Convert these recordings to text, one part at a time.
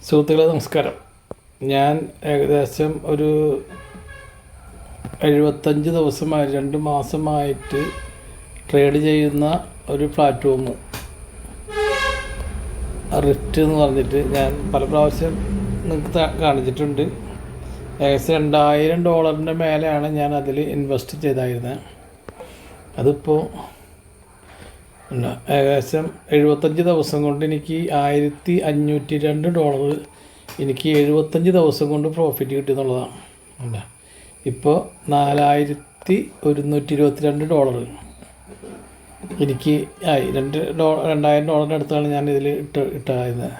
സുഹൃത്തുക്കളെ നമസ്കാരം. ഞാൻ ഏകദേശം ഒരു 75 ദിവസമായി 2 മാസമായിട്ട് ട്രേഡ് ചെയ്യുന്ന ഒരു പ്ലാറ്റ്ഫോം റിഫ്റ്റ് എന്ന് പറഞ്ഞിട്ട് ഞാൻ പല പ്രാവശ്യം നിങ്ങൾക്ക് കാണിച്ചിട്ടുണ്ട്. ഏകദേശം $2000 മേലെയാണ് ഞാൻ അതിൽ ഇൻവെസ്റ്റ് ചെയ്തായിരുന്നത്. അതിപ്പോൾ ഏകദേശം 75 ദിവസം കൊണ്ട് എനിക്ക് $1502 എനിക്ക് 75 ദിവസം കൊണ്ട് പ്രോഫിറ്റ് കിട്ടിയെന്നുള്ളതാണ്. അല്ല, ഇപ്പോൾ $4122 എനിക്ക് ആയി. $2000 അടുത്താണ് ഞാൻ ഇതിൽ ഇട്ടായിരുന്നത്.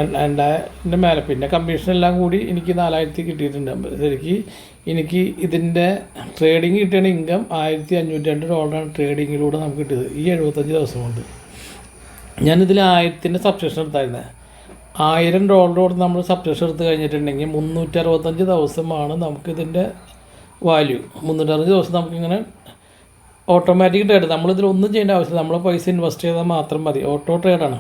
2000 മേലെ പിന്നെ കമ്മീഷനെല്ലാം കൂടി എനിക്ക് 4000 കിട്ടിയിട്ടുണ്ട്. ശരിക്കും എനിക്ക് ഇതിൻ്റെ ട്രേഡിങ് കിട്ടിയ ഇൻകം $1502 ട്രേഡിങ്ങിലൂടെ നമുക്ക് കിട്ടിയത് ഈ 75 ദിവസം കൊണ്ട്. ഞാനിതിൽ 1000 സബ്സ്ക്രിപ്ഷൻ എടുത്തായിരുന്നത്. $1000 നമ്മൾ സബ്സ്ക്രിപ്ഷൻ എടുത്ത് കഴിഞ്ഞിട്ടുണ്ടെങ്കിൽ 365 ദിവസമാണ് നമുക്കിതിൻ്റെ വാല്യൂ. 360 ദിവസം നമുക്കിങ്ങനെ ഓട്ടോമാറ്റിക് ട്രേഡ്, നമ്മളിതിലൊന്നും ചെയ്യേണ്ട ആവശ്യമില്ല. നമ്മൾ പൈസ ഇൻവെസ്റ്റ് ചെയ്താൽ മാത്രം മതി. ഓട്ടോ ട്രേഡാണ്.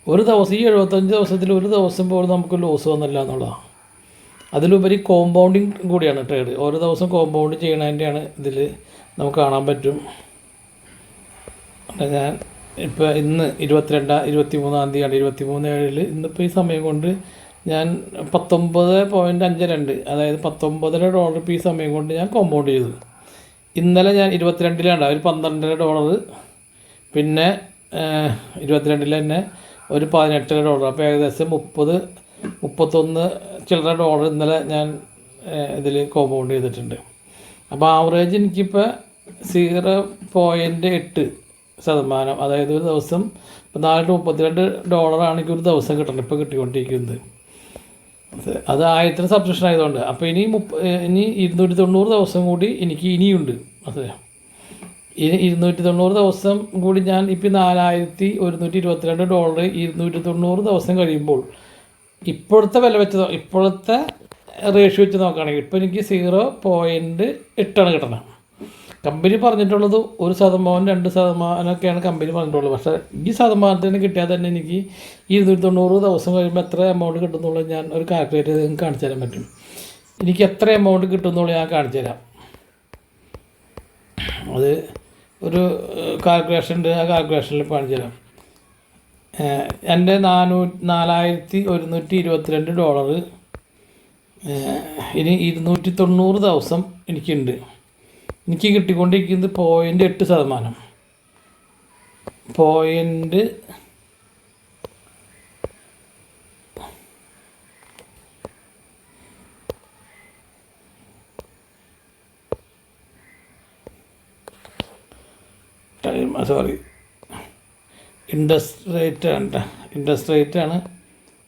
ഒരു ദിവസം ഈ 75 ദിവസത്തിൽ ഒരു ദിവസം പോലും നമുക്ക് ലോസ് വന്നില്ല എന്നുള്ളതാണ്. അതിലുപരി കോമ്പൗണ്ടിങ് കൂടിയാണ് ട്രേഡ്. ഓരോ ദിവസം കോമ്പൗണ്ട് ചെയ്യണതിൻ്റെയാണ് ഇതിൽ നമുക്ക് കാണാൻ പറ്റും. ഞാൻ ഇപ്പോൾ ഇന്ന് 23-ാം തീയതിയാണ്. 23/7 ഇന്നിപ്പോൾ ഈ സമയം കൊണ്ട് ഞാൻ 19.52, അതായത് $19 ഇപ്പോൾ ഈ സമയം കൊണ്ട് ഞാൻ കോമ്പൗണ്ട് ചെയ്തു. ഇന്നലെ ഞാൻ 22-ലാണ് ഒരു $12, പിന്നെ 22-ൽ തന്നെ ഒരു $18. അപ്പോൾ ഏകദേശം $31 ചില്ലറ ഇന്നലെ ഞാൻ ഇതിൽ കോമ്പൗണ്ട് ചെയ്തിട്ടുണ്ട്. അപ്പോൾ ആവറേജ് എനിക്കിപ്പോൾ 0.8%, അതായത് ഒരു ദിവസം ഇപ്പോൾ $432 എനിക്കൊരു ദിവസം കിട്ടണം ഇപ്പോൾ കിട്ടിക്കൊണ്ടിരിക്കുന്നത്. അത് 1000 സബ്സ്ക്രിപ്ഷൻ ആയതുകൊണ്ട്. അപ്പോൾ ഇനി 290 ദിവസം കൂടി എനിക്ക് ഇനിയുണ്ട്. അതെ, ഇനി 290 ദിവസം കൂടി ഞാൻ ഇപ്പോൾ $4122 290 ദിവസം കഴിയുമ്പോൾ ഇപ്പോഴത്തെ വില വെച്ച് ഇപ്പോഴത്തെ റേഷ്യോ വെച്ച് നോക്കുകയാണെങ്കിൽ ഇപ്പോൾ എനിക്ക് 0.8 കിട്ടണം. കമ്പനി പറഞ്ഞിട്ടുള്ളത് 1%, 2%ഒക്കെയാണ് കമ്പനി പറഞ്ഞിട്ടുള്ളത്. പക്ഷേ ഈ ശതമാനത്തിന് കിട്ടിയാൽ തന്നെ എനിക്ക് 290 ദിവസം കഴിയുമ്പോൾ എത്ര എമൗണ്ട് കിട്ടുന്നുള്ളത് ഞാൻ ഒരു കാൽക്കുലേറ്റ് ചെയ്ത് നിങ്ങൾക്ക് കാണിച്ചു തരാൻ പറ്റും. എനിക്ക് എത്ര എമൗണ്ട് കിട്ടുന്നുള്ളത് ഞാൻ കാണിച്ചു തരാം. അത് ഒരു കാൽക്കുലേഷൻ ഉണ്ട്. ആ കാൽക്കുലേഷനിൽ കാണിച്ചു തരാം. എൻ്റെ $4122 ഇനി 290 ദിവസം എനിക്കുണ്ട്. എനിക്ക് കിട്ടിക്കൊണ്ടിരിക്കുന്നത് 0.8%. ഇൻട്രസ്റ്റ് റേറ്റ് ആണ്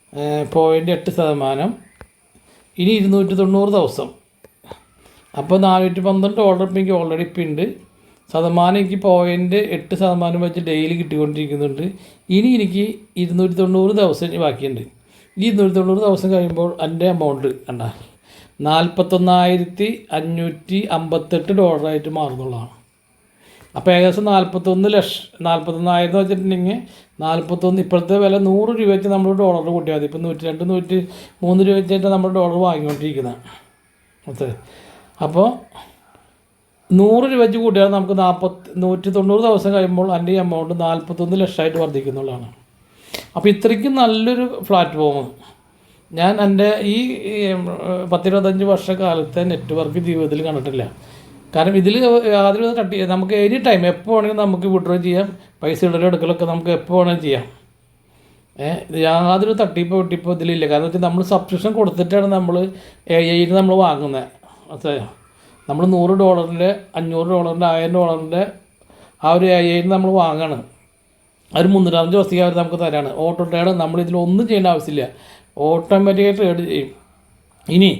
0.8%. ഇനി 290 ദിവസം അപ്പോൾ $412 എനിക്ക് ഓൾറെഡി ഇപ്പം ഉണ്ട്. ശതമാനം എനിക്ക് 0.8% വെച്ച് ഡെയിലി കിട്ടിക്കൊണ്ടിരിക്കുന്നുണ്ട്. ഇനി എനിക്ക് 290 ദിവസം ബാക്കിയുണ്ട്. ഈ 290 ദിവസം കഴിയുമ്പോൾ എൻ്റെ എമൗണ്ട് കണ്ട $41,558 ആയിട്ട് മാറുന്നുള്ളതാണ്. അപ്പോൾ ഏകദേശം 41,000 വെച്ചിട്ടുണ്ടെങ്കിൽ 41 ഇപ്പോഴത്തെ വില 100 രൂപ വെച്ച് നമ്മൾ ഡോളർ കൂട്ടിയാൽ മതി. ഇപ്പോൾ 102, 103 രൂപ വെച്ചിട്ട് നമ്മൾ ഡോളർ വാങ്ങിക്കൊണ്ടിരിക്കുന്നത്. അതെ, അപ്പോൾ 100 രൂപ വെച്ച് കൂട്ടിയാൽ നമുക്ക് 190 ദിവസം കഴിയുമ്പോൾ എൻ്റെ എമൗണ്ട് 41 ലക്ഷമായിട്ട് വർദ്ധിക്കുന്നുള്ളതാണ്. അപ്പോൾ ഇത്രയ്ക്കും നല്ലൊരു പ്ലാറ്റ്ഫോം ഞാൻ എൻ്റെ ഈ 10-25 വർഷക്കാലത്തെ നെറ്റ്വർക്ക് ജീവിതത്തിൽ കണ്ടിട്ടില്ല. കാരണം ഇതിൽ യാതൊരു നമുക്ക് എനി ടൈം എപ്പോൾ വേണമെങ്കിലും നമുക്ക് വിഡ്രോ ചെയ്യാം. പൈസ ഇടലോ എടുക്കലൊക്കെ നമുക്ക് എപ്പോൾ വേണമെങ്കിലും ചെയ്യാം. യാതൊരു തട്ടിപ്പോ ഇതിലില്ല. കാരണം വെച്ചാൽ നമ്മൾ സബ്സ്ക്രിപ്ഷൻ കൊടുത്തിട്ടാണ് നമ്മൾ AI നമ്മൾ വാങ്ങുന്നത്. അതെ, നമ്മൾ $100, $500, $1000 ആ ഒരു AI നമ്മൾ വാങ്ങണം. ഒരു 365 ദിവസത്തേക്ക് അവർ നമുക്ക് തരാണ്. ഓട്ടോ ട്രേഡ് നമ്മളിതിലൊന്നും ചെയ്യേണ്ട ആവശ്യമില്ല. ഓട്ടോമാറ്റിക്കായി ട്രേഡ് ചെയ്യും. ഇനി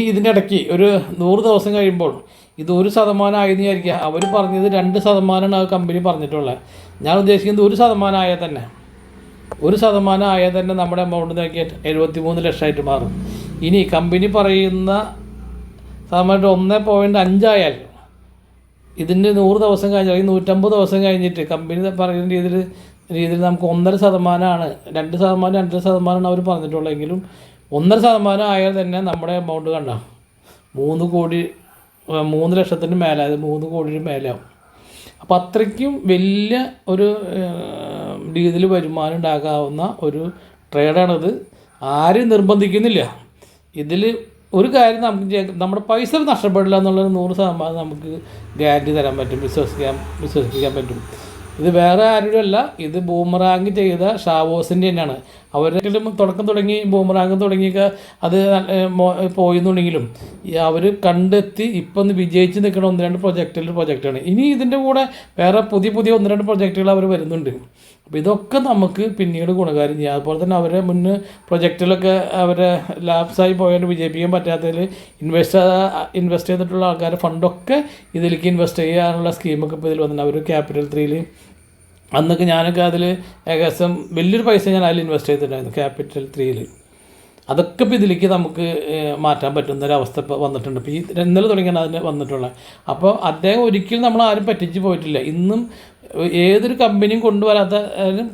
ഇതിൻ്റെ ഇടയ്ക്ക് ഒരു 100 ദിവസം കഴിയുമ്പോൾ ഇത് 1% ആയെന്ന് വിചാരിക്കുക. അവർ പറഞ്ഞത് 2% ആ കമ്പനി പറഞ്ഞിട്ടുള്ളത്. ഞാൻ ഉദ്ദേശിക്കുന്നത് 1% ആയാൽ തന്നെ 1% ആയാൽ തന്നെ നമ്മുടെ എമൗണ്ട് നോക്കിയാൽ 73 ലക്ഷമായിട്ട് മാറും. ഇനി കമ്പനി പറയുന്ന ശതമാനം 1.5 ആയാൽ ഇതിൻ്റെ 100 ദിവസം കഴിഞ്ഞ് അല്ലെങ്കിൽ 150 ദിവസം കഴിഞ്ഞിട്ട് കമ്പനി പറയുന്ന രീതിയിൽ രീതിയിൽ നമുക്ക് 1.5%, 2%, 2.5% അവർ പറഞ്ഞിട്ടുള്ളെങ്കിലും 1.5% ആയാൽ തന്നെ നമ്മുടെ എമൗണ്ട് കണ്ട 3 കോടി 3 ലക്ഷത്തിന് മേലെ, അത് 3 കോടിയുടെ മേലെയാവും. അപ്പോൾ അത്രയ്ക്കും വലിയ ഒരു രീതിയിൽ വരുമാനം ഉണ്ടാക്കാവുന്ന ഒരു ട്രേഡാണിത്. ആരും നിർബന്ധിക്കുന്നില്ല. ഇതിൽ ഒരു കാര്യം നമുക്ക് നമ്മുടെ പൈസ നഷ്ടപ്പെടില്ല എന്നുള്ളത് 100% നമുക്ക് ഗ്യാരണ്ടി തരാൻ പറ്റും, വിശ്വസിപ്പിക്കാൻ പറ്റും. ഇത് വേറെ ആരുടെയല്ല, ഇത് ബൂമറാങ് ചെയ്ത ഷാവോസിൻ്റെ തന്നെയാണ്. അവരെങ്കിലും തുടങ്ങി ബൂമറാങ് തുടങ്ങിയൊക്കെ അത് പോയെന്നുണ്ടെങ്കിലും അവർ കണ്ടെത്തി ഇപ്പം ഒന്ന് വിജയിച്ച് നിൽക്കുന്ന 1-2 പ്രൊജക്റ്റാണ്. ഇനി ഇതിൻ്റെ കൂടെ വേറെ പുതിയ 1-2 പ്രൊജക്റ്റുകൾ അവർ വരുന്നുണ്ട്. അപ്പോൾ ഇതൊക്കെ നമുക്ക് പിന്നീട് ഗുണകാരം ചെയ്യാം. അതുപോലെ തന്നെ അവരെ മുന്നേ പ്രൊജക്റ്റിലൊക്കെ അവരെ ലാപ്സായി പോയാൽ വിജയിപ്പിക്കാൻ പറ്റാത്തതിൽ ഇൻവെസ്റ്റ് ചെയ്തിട്ടുള്ള ആൾക്കാർ ഫണ്ടൊക്കെ ഇതിലേക്ക് ഇൻവെസ്റ്റ് ചെയ്യാനുള്ള സ്കീമൊക്കെ ഇപ്പോൾ ഇതിൽ വന്നിട്ടുണ്ട്. അവർ ക്യാപിറ്റൽ 3യിൽ അന്നൊക്കെ ഞാനൊക്കെ അതിൽ ഏകദേശം വലിയൊരു പൈസ ഞാൻ അതിൽ ഇൻവെസ്റ്റ് ചെയ്തിട്ടുണ്ടായിരുന്നു ക്യാപിറ്റൽ 3യിൽ. അതൊക്കെ ഇപ്പോൾ ഇതിലേക്ക് നമുക്ക് മാറ്റാൻ പറ്റുന്നൊരവസ്ഥ ഇപ്പോൾ വന്നിട്ടുണ്ട്. ഇപ്പോൾ ഈ ഇന്നലെ തുടങ്ങിയാണ് അതിന് വന്നിട്ടുള്ളത്. അപ്പോൾ അദ്ദേഹം ഒരിക്കലും നമ്മൾ ആരും പറ്റിച്ച് പോയിട്ടില്ല. ഇന്നും ഏതൊരു കമ്പനിയും കൊണ്ടുവരാത്ത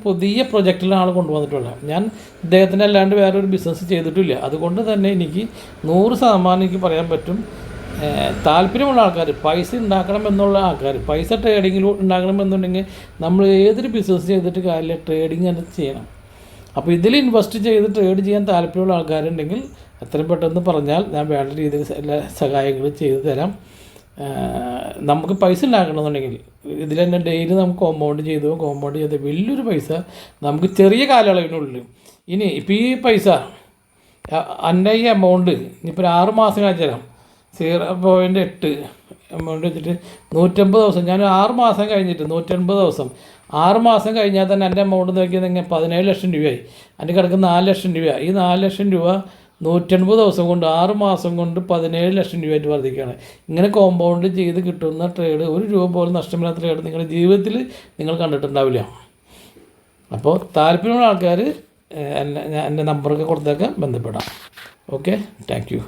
പുതിയ പ്രൊജക്റ്റിലാണ് ആൾ കൊണ്ടുവന്നിട്ടുള്ളത്. ഞാൻ ഇദ്ദേഹത്തിന് അല്ലാണ്ട് വേറൊരു ബിസിനസ് ചെയ്തിട്ടില്ല. അതുകൊണ്ട് തന്നെ എനിക്ക് 100% എനിക്ക് പറയാൻ പറ്റും, താല്പര്യമുള്ള ആൾക്കാർ, പൈസ ഉണ്ടാക്കണം എന്നുള്ള ആൾക്കാർ, പൈസ ട്രേഡിങ്ങിൽ ഉണ്ടാക്കണം എന്നുണ്ടെങ്കിൽ നമ്മൾ ഏതൊരു ബിസിനസ് ചെയ്തിട്ട് കാര്യമില്ല, ട്രേഡിങ് തന്നെ ചെയ്യണം. അപ്പോൾ ഇതിൽ ഇൻവെസ്റ്റ് ചെയ്ത് ട്രേഡ് ചെയ്യാൻ താല്പര്യമുള്ള ആൾക്കാരുണ്ടെങ്കിൽ എത്രയും പെട്ടെന്ന് പറഞ്ഞാൽ ഞാൻ വേണ്ട രീതിയിൽ എല്ലാ സഹായങ്ങളും ചെയ്തു തരാം. നമുക്ക് പൈസ ഉണ്ടാക്കണമെന്നുണ്ടെങ്കിൽ ഇതിൽ തന്നെ ഡെയിലി നമുക്ക് കോമ്പൗണ്ട് ചെയ്ത് വലിയൊരു പൈസ നമുക്ക് ചെറിയ കാലയളവിനുള്ളിൽ. ഇനി ഇപ്പോൾ ഈ പൈസ എൻ്റെ ഈ എമൗണ്ട് ഇനിയിപ്പോൾ 6 മാസം കഴിച്ചു തരാം. 0.8 എമൗണ്ട് വെച്ചിട്ട് 150 ദിവസം, ഞാൻ 6 മാസം കഴിഞ്ഞിട്ട് 150 ദിവസം, 6 മാസം കഴിഞ്ഞാൽ തന്നെ എൻ്റെ എമൗണ്ട് നോക്കിയത് 17 ലക്ഷം രൂപയായി. എൻ്റെ കിടക്കുന്ന 4 ലക്ഷം രൂപയാണ്. ഈ 4 ലക്ഷം രൂപ 150 ദിവസം കൊണ്ട് 6 മാസം കൊണ്ട് 17 ലക്ഷം രൂപയായിട്ട് വർദ്ധിക്കുകയാണ്. ഇങ്ങനെ കോമ്പൗണ്ട് ചെയ്ത് കിട്ടുന്ന ട്രേഡ്, 1 രൂപ പോലും നഷ്ടമില്ലാത്ത ട്രേഡ് നിങ്ങളുടെ ജീവിതത്തിൽ നിങ്ങൾ കണ്ടിട്ടുണ്ടാവില്ല. അപ്പോൾ താല്പര്യമുള്ള ആൾക്കാർ എൻ്റെ നമ്പറൊക്കെ കൊടുത്തേക്ക് ബന്ധപ്പെടാം. Okay, thank you.